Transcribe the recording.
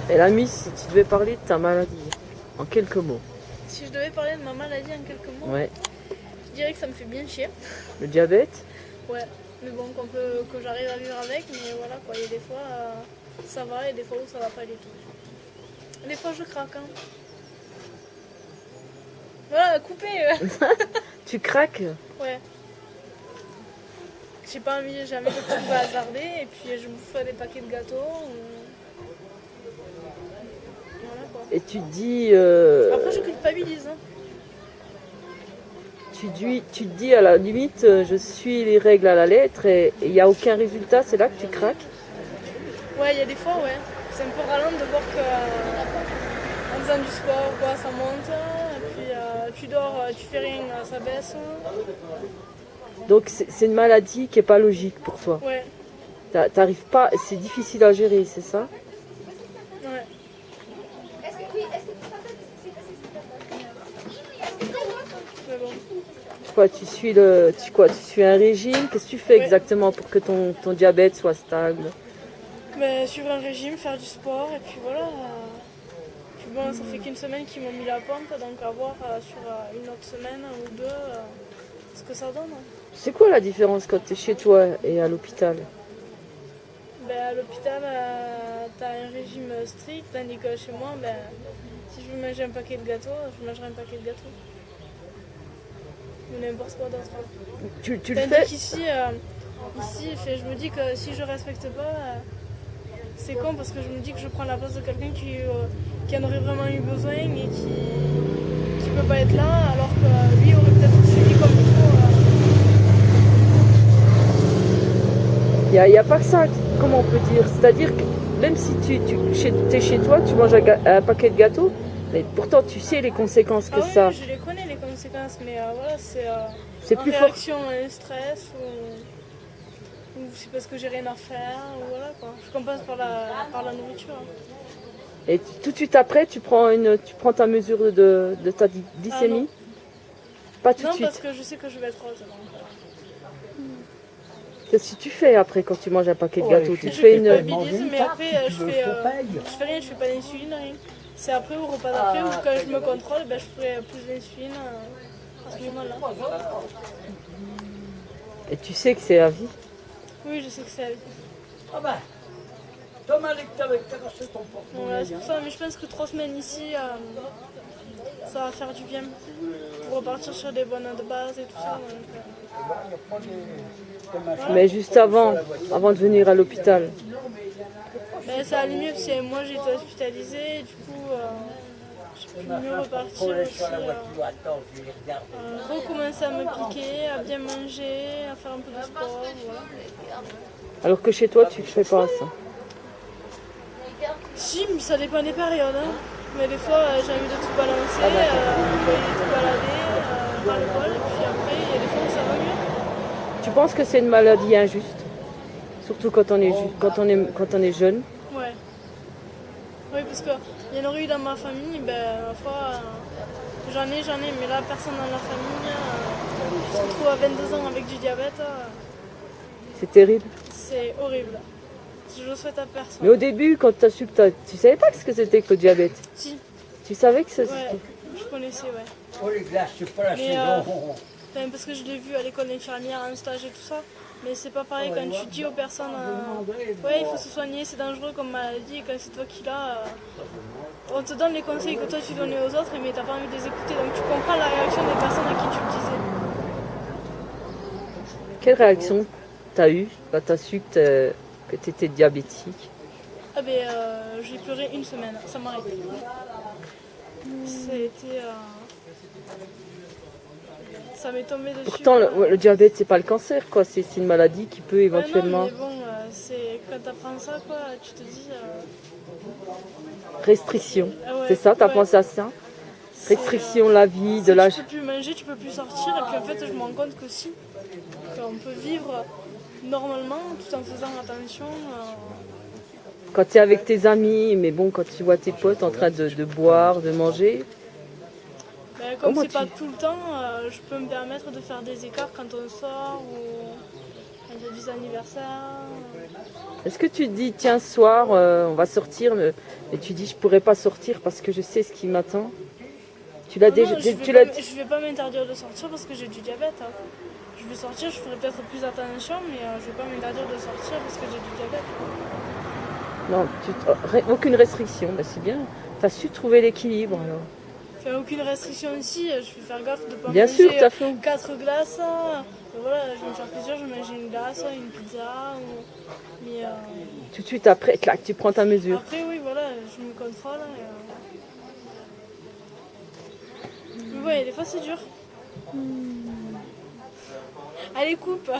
Et l'ami, si tu devais parler de ta maladie, en quelques mots. Si je devais parler de ma maladie en quelques mots, Ouais. je dirais que ça me fait bien chier. Le diabète? Ouais, mais bon, que j'arrive à vivre avec, mais voilà quoi, il y a des fois ça va et des fois où ça va pas du tout. Des fois je craque, hein. Voilà, coupé. Tu craques? Ouais. J'ai pas envie, jamais de tout hasarder et puis je bouffe des paquets de gâteaux. Voilà quoi. Et tu te dis... Après je culpabilise, hein. tu te dis à la limite, je suis les règles à la lettre et il n'y a aucun résultat, c'est là que tu craques? Ouais, il y a des fois, ouais. C'est un peu ralent de voir que en faisant du sport, quoi, ça monte. Et puis tu dors, tu fais rien, ça baisse. Donc c'est une maladie qui n'est pas logique pour toi. Ouais, T'arrives pas, c'est difficile à gérer, c'est ça? ouais. Mais bon. Quoi, tu suis un régime? Qu'est-ce que tu fais exactement pour que ton diabète soit stable? Mais suivre un régime, faire du sport, et puis voilà. Puis bon, ça fait qu'une semaine qu'ils m'ont mis la pompe, donc à voir sur une autre semaine ou deux ce que ça donne, hein. C'est quoi la différence quand tu es chez toi et à l'hôpital? Ben, à l'hôpital, t'as un régime strict, tandis que chez moi, ben, si je veux manger un paquet de gâteaux, je mangerai un paquet de gâteaux. Ou n'importe quoi d'autre. Tu le Tandis fais? qu'ici, je me dis que si je respecte pas, c'est con parce que je me dis que je prends la place de quelqu'un qui en aurait vraiment eu besoin et qui peut pas être là, alors que lui aurait peut-être suivi comme il faut. Il n'y a pas que ça, comment on peut dire? C'est-à-dire que même si tu es chez toi, tu manges un paquet de gâteaux, mais pourtant tu sais les conséquences que Ah oui, ça. je les connais les conséquences, mais voilà, C'est en plus fort. réaction à un stress ou c'est parce que j'ai rien à faire, ou voilà quoi. Je compense par la nourriture. Et tout de suite après, tu prends ta mesure de ta glycémie? Pas tout de Non, suite. parce que je sais que je vais être rose. Qu'est-ce que tu fais après quand tu manges un paquet de gâteaux? Tu te Je fais une... culpabilise, mais après je fais rien, je fais pas d'insuline, rien. C'est après au repas d'après où quand je me contrôle, ben, je ferai plus d'insuline à ce moment-là. Et tu sais que c'est à vie. Oui, je sais que c'est. Ah ben, Thomas Lecter avec ta cassé ton porte-monnaie. Voilà, c'est pour ça, mais je pense que 3 semaines ici, ça va faire du bien pour repartir sur des bonnes bases et tout ça. Donc, Mais juste avant de venir à l'hôpital. ben, ça allait mieux parce que moi j'ai été hospitalisée et du coup j'ai pu mieux repartir aussi. Recommencer à me piquer, à bien manger, à faire un peu de sport. Voilà. Alors que chez toi, tu ne fais pas ça. Si, mais ça dépend des périodes. Hein. Mais des fois j'ai envie de tout balancer, de tout balader dans le bol, et puis après il y a des fois où ça va mieux. Tu penses que c'est une maladie injuste? Surtout quand on est jeune. Ouais. Oui, parce qu'il y en aurait eu dans ma famille, ben, ma foi, j'en ai, mais là, personne dans la famille qui se retrouve à 22 ans avec du diabète, C'est terrible. c'est horrible. Je le souhaite à personne. Mais au début, quand tu as su que tu savais pas ce que c'était que le diabète. Si, Tu savais que c'était... ouais, je connaissais, ouais. Oh les glaces, c'est pas la Mais, saison. Enfin, parce que je l'ai vu à l'école d'infirmière, en stage et tout ça. Mais c'est pas pareil quand tu dis aux personnes ouais, il faut se soigner, c'est dangereux comme maladie, et quand c'est toi qui l'as, on te donne les conseils que toi tu donnais aux autres, mais t'as pas envie de les écouter, donc tu comprends la réaction des personnes à qui tu le disais. Quelle réaction t'as eue quand t'as su que tu étais diabétique? Ah ben j'ai pleuré une semaine, ça m'a arrêté. Ça a été... ça m'est tombé dessus. Pourtant, le diabète, c'est pas le cancer, quoi. C'est une maladie qui peut éventuellement... Ouais, non, mais bon, c'est quand t'apprends ça, quoi, tu te dis... Restriction. Ah ouais, C'est ça, t'as ouais. pensé à ça? Restriction, la vie, de Tu l'âge... peux plus manger, tu peux plus sortir, et puis en fait je me rends compte que si, qu'on peut vivre normalement tout en faisant attention. Quand tu es avec tes amis, mais bon, quand tu vois tes potes en train de boire, de manger... Ben, comme Comment c'est pas tout le temps, je peux me permettre de faire des écarts quand on sort ou quand il y a des anniversaires. Est-ce que tu te dis, tiens, ce soir, on va sortir, et tu dis, je pourrais pas sortir parce que je sais ce qui m'attend? Tu l'as déjà... Non, je tu vais l'as... pas, je vais pas m'interdire de sortir parce que j'ai du diabète. Hein. Je vais sortir, je ferai peut-être plus attention, mais je vais pas m'interdire de sortir parce que j'ai du diabète. Non, aucune restriction, ben, c'est bien. Tu as su trouver l'équilibre alors. Enfin, aucune restriction ici, je vais faire gaffe de pas Bien sûr, manger t'as fait. 4 glaces. Voilà, je vais me faire plaisir, je vais manger une glace, une pizza. Mais Tout de suite après, clac, tu prends ta mesure. après, oui, voilà, je me contrôle. Mais ouais, des fois c'est dur. Allez, coupe.